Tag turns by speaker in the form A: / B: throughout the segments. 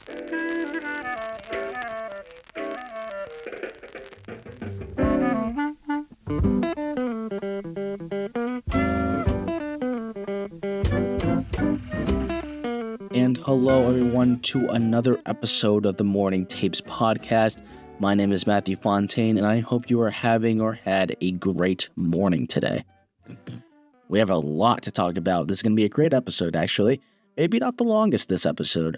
A: And hello, everyone, to another episode of the Morning Tapes podcast. My name is Matthew Fontaine, and I hope you are having or had a great morning today. We have a lot to talk about. This is going to be a great episode, actually. Maybe not the longest this episode.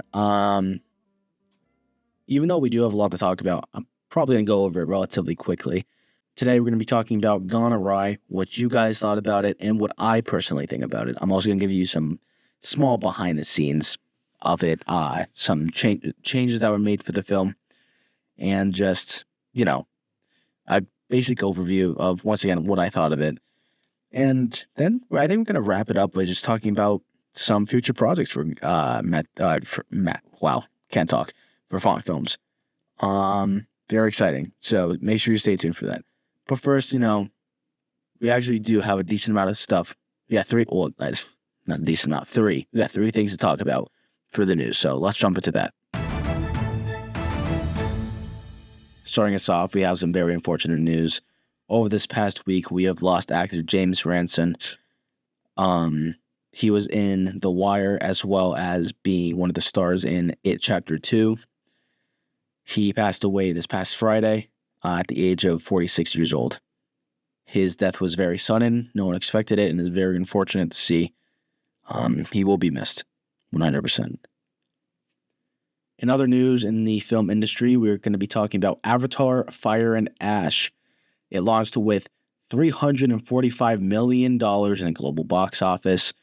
A: Even though we do have a lot to talk about, I'm probably going to go over it relatively quickly. Today, we're going to be talking about Gone Awry, what you guys thought about it, and what I personally think about it. I'm also going to give you some small behind the scenes of it, some changes that were made for the film, and just, a basic overview of, once again, what I thought of it. And then I think we're going to wrap it up by just talking about some future projects for Matt. Wow, can't talk. For Font Films. Very exciting. So make sure you stay tuned for that. But first, we actually do have a decent amount of stuff. Yeah, three. Well, not a decent amount. Three. We got three things to talk about for the news. So let's jump into that. Starting us off, we have some very unfortunate news. Over this past week, we have lost actor James Ranson. He was in The Wire as well as being one of the stars in It Chapter 2. He passed away this past Friday at the age of 46 years old. His death was very sudden. No one expected it, and it's very unfortunate to see. He will be missed, 100%. In other news in the film industry, we're going to be talking about Avatar: Fire and Ash. It launched with $345 million in the global box office.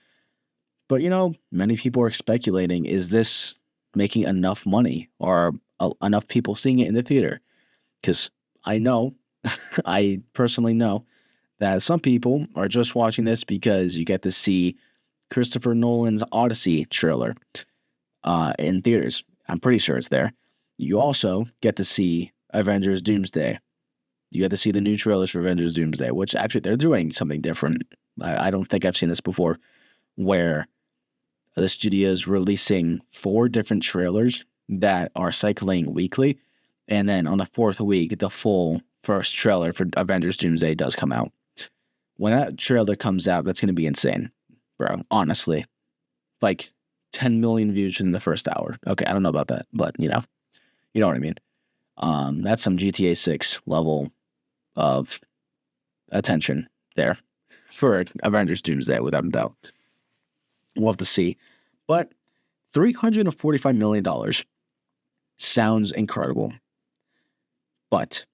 A: But, many people are speculating, is this making enough money or enough people seeing it in the theater? Because I personally know that some people are just watching this because you get to see Christopher Nolan's Odyssey trailer in theaters. I'm pretty sure it's there. You also get to see Avengers Doomsday. You get to see the new trailers for Avengers Doomsday, which actually they're doing something different. I don't think I've seen this before, where the studio is releasing 4 different trailers that are cycling weekly, and then on the 4th week, the full first trailer for Avengers Doomsday does come out. When that trailer comes out, that's going to be insane, bro, honestly. Like, 10 million views in the first hour. Okay, I don't know about that, but, you know what I mean. That's some GTA 6 level of attention there for Avengers Doomsday, without a doubt. We'll have to see. But $345 million sounds incredible. But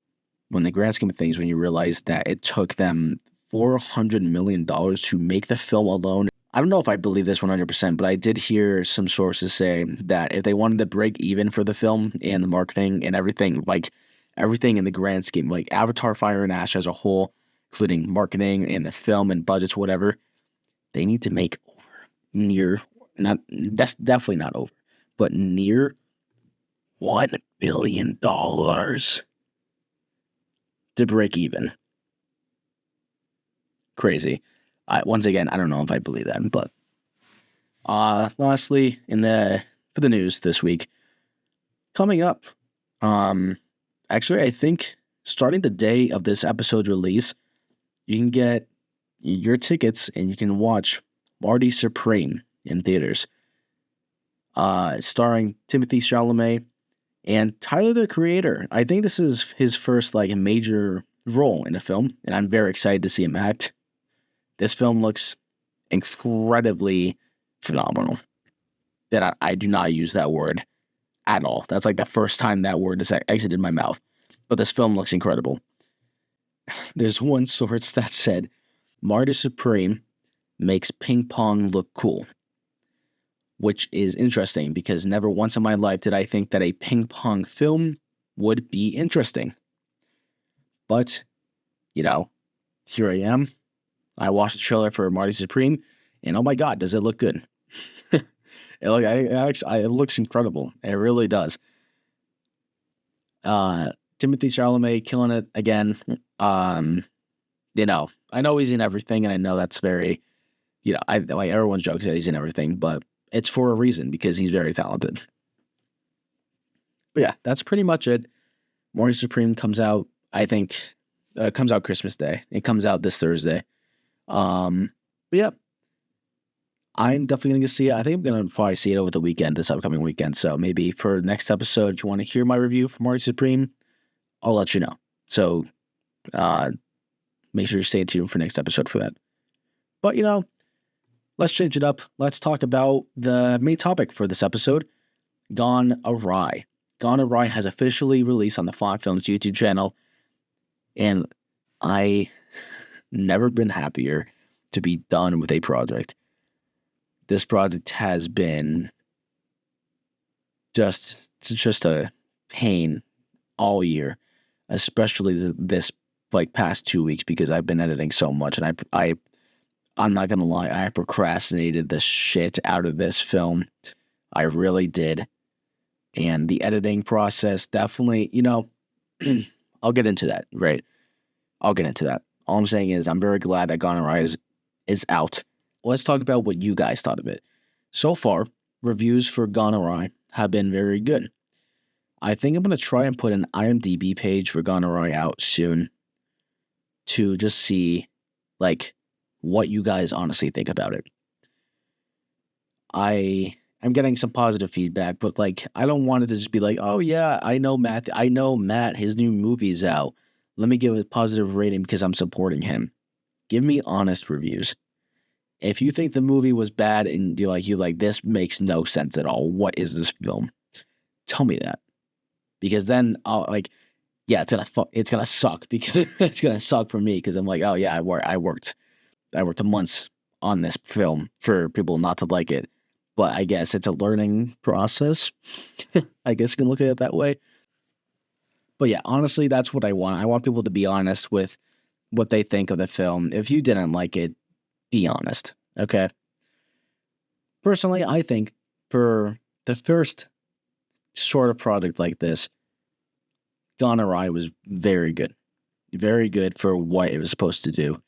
A: when the grand scheme of things, when you realize that it took them $400 million to make the film alone, I don't know if I believe this 100%, but I did hear some sources say that if they wanted to break even for the film and the marketing and everything, like everything in the grand scheme, like Avatar: Fire and Ash as a whole, including marketing and the film and budgets, whatever, they need to make that's definitely not over, but near $1 billion to break even. Crazy. Once again, I don't know if I believe that, but lastly, for the news this week, coming up, actually, I think starting the day of this episode's release, you can get your tickets and you can watch Marty Supreme in theaters, starring Timothée Chalamet and Tyler, the Creator. I think this is his first major role in a film, and I'm very excited to see him act. This film looks incredibly phenomenal. That I do not use that word at all. That's like the first time that word has exited my mouth. But this film looks incredible. There's one source that said, Marty Supreme makes ping pong look cool. Which is interesting because never once in my life did I think that a ping pong film would be interesting. But, here I am. I watched the trailer for Marty Supreme, and oh my God, does it look good? It looks incredible. It really does. Timothée Chalamet killing it again. I know he's in everything, and I know that's very, everyone's jokes that he's in everything, but it's for a reason because he's very talented. But yeah, that's pretty much it. Morning Supreme comes out, I think, comes out Christmas Day. It comes out this Thursday. But yeah, I'm definitely going to see it. I think I'm going to probably see it over the weekend, this upcoming weekend. So maybe for next episode, if you want to hear my review for Morning Supreme, I'll let you know. So make sure you stay tuned for next episode for that. But, let's change it up. Let's talk about the main topic for this episode, Gone Awry. Gone Awry has officially released on the Five Films YouTube channel, and I never been happier to be done with a project. This project has been just a pain all year, especially this past 2 weeks, because I've been editing so much, and I'm not gonna lie, I procrastinated the shit out of this film. I really did. And the editing process definitely, I'll get into that, right? I'll get into that. All I'm saying is I'm very glad that Gone Awry is out. Let's talk about what you guys thought of it. So far, reviews for Gone Awry have been very good. I think I'm going to try and put an IMDb page for Gone Awry out soon to just see, what you guys honestly think about it. I'm getting some positive feedback, but I don't want it to just be like, oh yeah, I know Matt, his new movie's out. Let me give it a positive rating because I'm supporting him. Give me honest reviews. If you think the movie was bad and you're like, this makes no sense at all, what is this film? Tell me that. Because then I'll yeah, it's gonna suck because it's gonna suck for me because I'm like, oh yeah, I worked months on this film for people not to like it. But I guess it's a learning process. I guess you can look at it that way. But yeah, honestly, that's what I want. I want people to be honest with what they think of the film. If you didn't like it, be honest, okay? Personally, I think for the first sort of project like this, Gone Awry was very good. Very good for what it was supposed to do.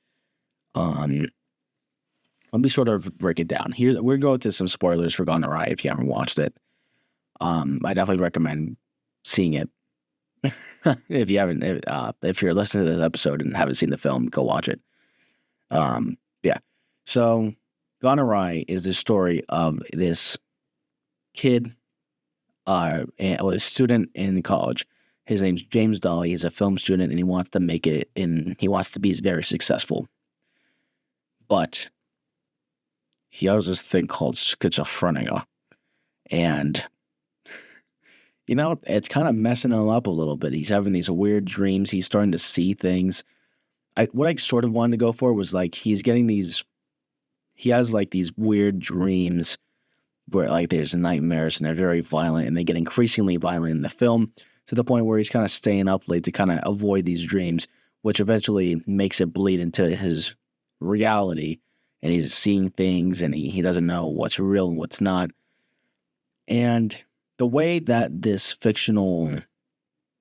A: Let me sort of break it down. We're going to some spoilers for Gone Awry if you haven't watched it. I definitely recommend seeing it. If you haven't, if you're listening to this episode and haven't seen the film, go watch it. Yeah. So, Gone Awry is the story of this kid, a student in college. His name's James Dahl. He's a film student, and he wants to make it, and he wants to be very successful. But he has this thing called schizophrenia, and it's kind of messing him up a little bit. He's having these weird dreams. He's starting to see things. What I sort of wanted to go for was he has these weird dreams where there's nightmares and they're very violent and they get increasingly violent in the film to the point where he's kind of staying up late to kind of avoid these dreams, which eventually makes it bleed into his reality, and he's seeing things and he doesn't know what's real and what's not. And the way that this fictional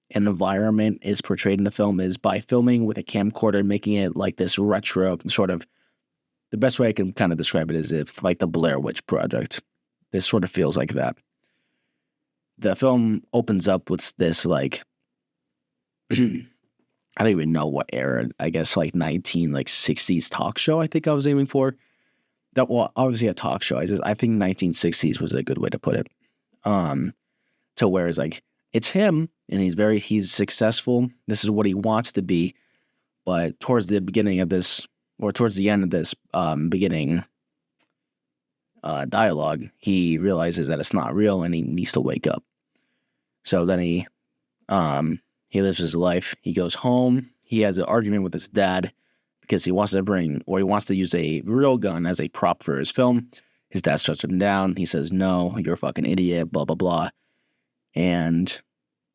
A: environment is portrayed in the film is by filming with a camcorder, making it like this retro sort of. The best way I can kind of describe it is if the Blair Witch Project. This sort of feels like that. The film opens up with this I don't even know what era. I guess 1960s talk show. I think I was aiming for. That, well, obviously a talk show. I think 1960s was a good way to put it. To where it's it's him and he's successful. This is what he wants to be. But towards the beginning of this, or towards the end of this beginning dialogue, he realizes that it's not real and he needs to wake up. So then he lives his life. He goes home. He has an argument with his dad because he wants to use a real gun as a prop for his film. His dad shuts him down. He says, no, you're a fucking idiot, blah, blah, blah. And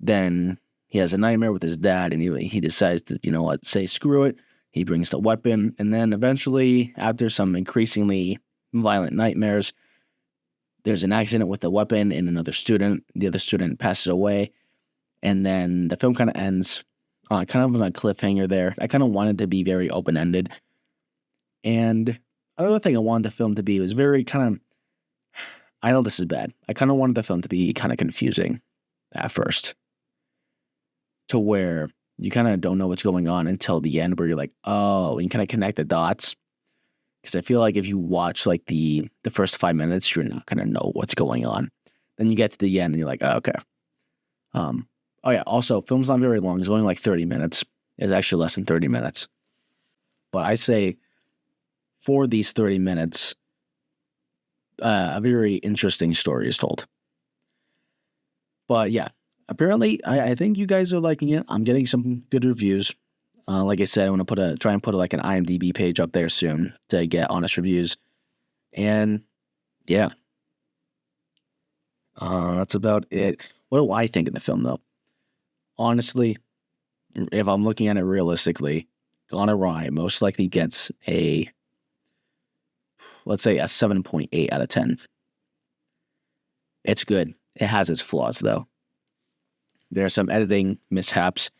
A: then he has a nightmare with his dad, and he decides to, say screw it. He brings the weapon, and then eventually, after some increasingly violent nightmares, there's an accident with the weapon and another student. The other student passes away, and then the film kind of ends kind of on a cliffhanger there. I kind of wanted to be very open-ended. And another thing I wanted the film to be was very kind of, I know this is bad. I kind of wanted the film to be kind of confusing. at first, to where you kind of don't know what's going on until the end, where you're like, oh, and you kind of connect the dots. Because I feel like if you watch like the first 5 minutes, you're not gonna know what's going on. Then you get to the end and you're like, oh, okay. Oh yeah. Also, film's not very long. It's only like 30 minutes. It's actually less than 30 minutes. But I say for these 30 minutes, a very interesting story is told. But yeah, apparently, I think you guys are liking it. I'm getting some good reviews. Like I said, I'm gonna try and put like an IMDb page up there soon to get honest reviews. And yeah, that's about it. What do I think of the film, though? Honestly, if I'm looking at it realistically, Gone Awry most likely gets let's say a 7.8 out of 10. It's good. It has its flaws, though. There are some editing mishaps.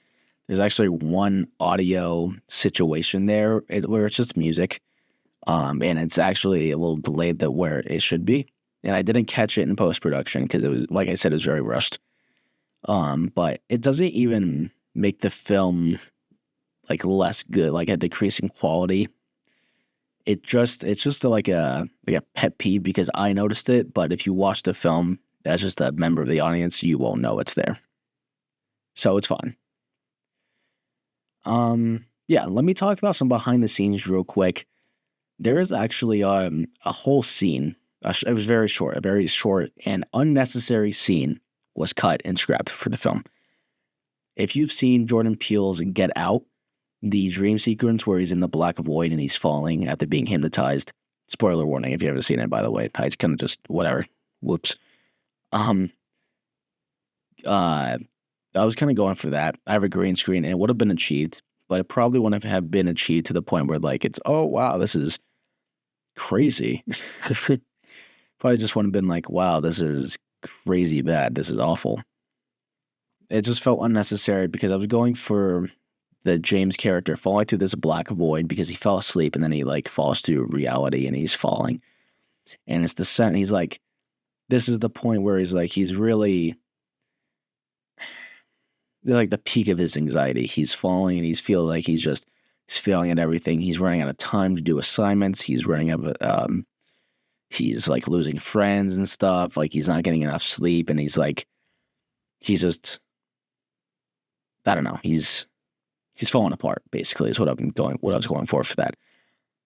A: There's actually one audio situation there where it's just music, and it's actually a little delayed than where it should be. And I didn't catch it in post-production because it was, like I said, it was very rushed. But it doesn't even make the film like less good, like a decreasing quality. It's just like a pet peeve because I noticed it, but if you watch the film as just a member of the audience, you won't know it's there. So it's fine. Yeah, let me talk about some behind the scenes real quick. There is actually a whole scene. It was very short, a very short and unnecessary scene was cut and scrapped for the film. If you've seen Jordan Peele's Get Out, the dream sequence where he's in the black void and he's falling after being hypnotized. Spoiler warning if you haven't seen it, by the way. I kind of just whatever. Whoops. I was kind of going for that. I have a green screen and it would have been achieved, but it probably wouldn't have been achieved to the point where like it's, oh wow, this is crazy. Probably just wouldn't have been like, wow, this is crazy bad. This is awful. It just felt unnecessary because I was going for the James character falling through this black void because he fell asleep and then he like falls to reality and he's falling. And it's the set. He's like, this is the point where he's really like the peak of his anxiety. He's falling and he's feeling like he's failing at everything. He's running out of time to do assignments. He's running out of, he's like losing friends and stuff. Like he's not getting enough sleep and he's just, I don't know. He's falling apart, basically, is what I was going for that.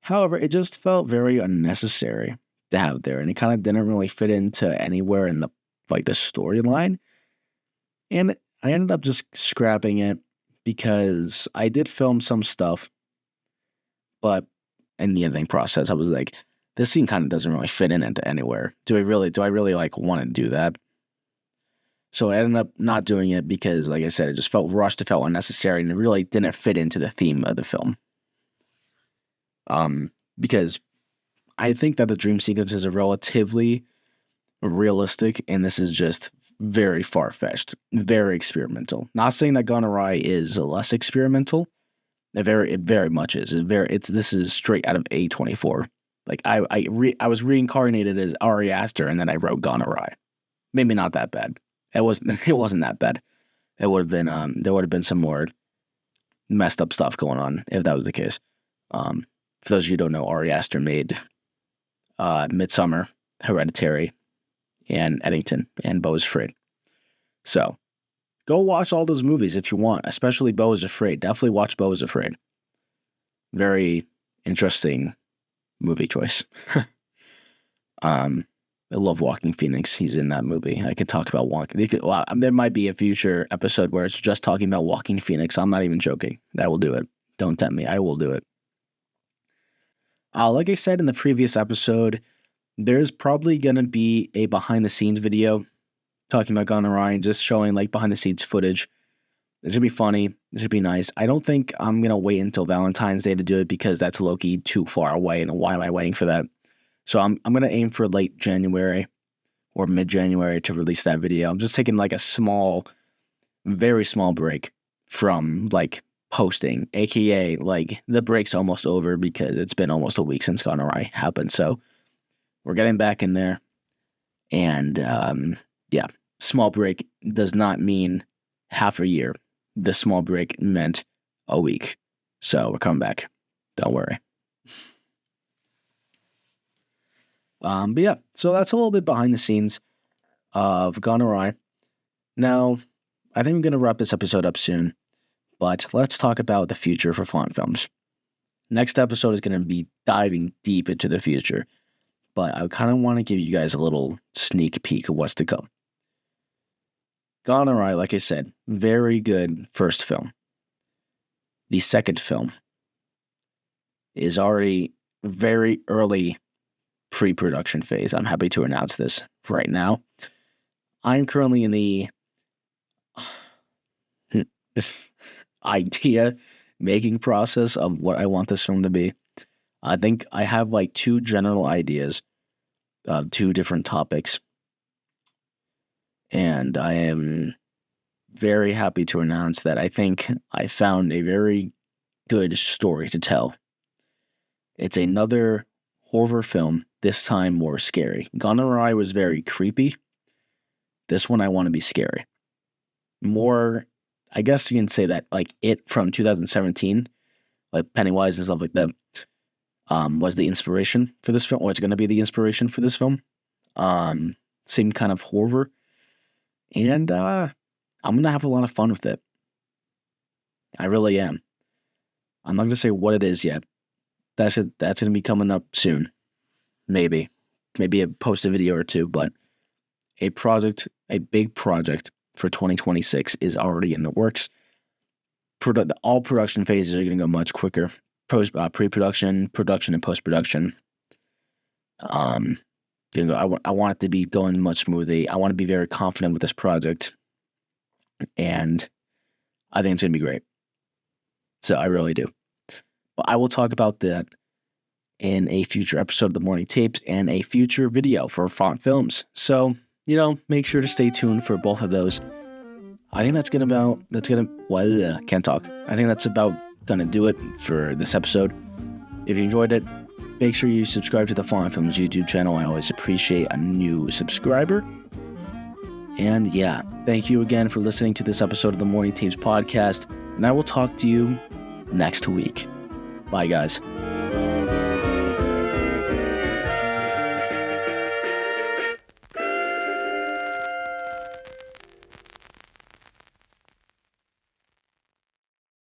A: However, it just felt very unnecessary to have there, and it kind of didn't really fit into anywhere in the storyline. And I ended up just scrapping it because I did film some stuff, but in the editing process, I was like, this scene kind of doesn't really fit into anywhere. Do I really like want to do that? So I ended up not doing it because, like I said, it just felt rushed, it felt unnecessary, and it really didn't fit into the theme of the film. Because I think that the dream sequences are relatively realistic, and this is just very far-fetched, very experimental. Not saying that Gone Awry is less experimental. It very much is. This is straight out of A24. Like I was reincarnated as Ari Aster, and then I wrote Gone Awry. Maybe not that bad. It wasn't that bad. It would have been there would have been some more messed up stuff going on if that was the case. For those of you who don't know, Ari Aster made Midsummer, Hereditary, and Eddington, and Beau is Afraid. So go watch all those movies if you want, especially Beau is Afraid. Definitely watch Beau is Afraid. Very interesting movie choice. I love Walking Phoenix. He's in that movie. I could talk about there might be a future episode where it's just talking about Walking Phoenix. I'm not even joking. I will do it. Don't tempt me. I will do it. Like I said in the previous episode, there's probably going to be a behind-the-scenes video talking about Gone Awry, just showing like behind-the-scenes footage. It should be funny. It should be nice. I don't think I'm going to wait until Valentine's Day to do it because that's low-key too far away, and why am I waiting for that? So I'm going to aim for late January or mid-January to release that video. I'm just taking like a very small break from like posting, aka like the break's almost over because it's been almost a week since Gone Awry happened. So we're getting back in there, and yeah. small break does not mean half a year. The small break meant a week. So we're coming back. Don't worry. But yeah, so that's a little bit behind the scenes of Gone Awry. Now, I think I'm going to wrap this episode up soon, but let's talk about the future for Font Films. Next episode is going to be diving deep into the future, but I kind of want to give you guys a little sneak peek of what's to come. Gone Awry, like I said, very good first film. The second film is already very early pre-production phase. I'm happy to announce this right now. I'm currently in the idea making process of what I want this film to be. I think I have like two general ideas of two different topics. And I am very happy to announce that I think I found a very good story to tell. It's another horror film, this time more scary. Gone Awry was very creepy. This one I want to be scary. More, I guess you can say that, like It from 2017, like Pennywise and stuff like that, was the inspiration for this film, or it's going to be the inspiration for this film. Same kind of horror. And I'm going to have a lot of fun with it. I really am. I'm not going to say what it is yet. That's going to be coming up soon. Maybe I post a video or two, but a big project for 2026 is already in the works. All production phases are going to go much quicker. Pre-production, production, and post-production. I want it to be going much smoothly. I want to be very confident with this project, and I think it's going to be great. So I really do. But I will talk about that in a future episode of the Morning Tapes and a future video for Font Films. So, make sure to stay tuned for both of those. I think can't talk. I think that's about gonna do it for this episode. If you enjoyed it, make sure you subscribe to the Font Films YouTube channel. I always appreciate a new subscriber. And yeah, thank you again for listening to this episode of the Morning Tapes podcast, and I will talk to you next week. Bye, guys.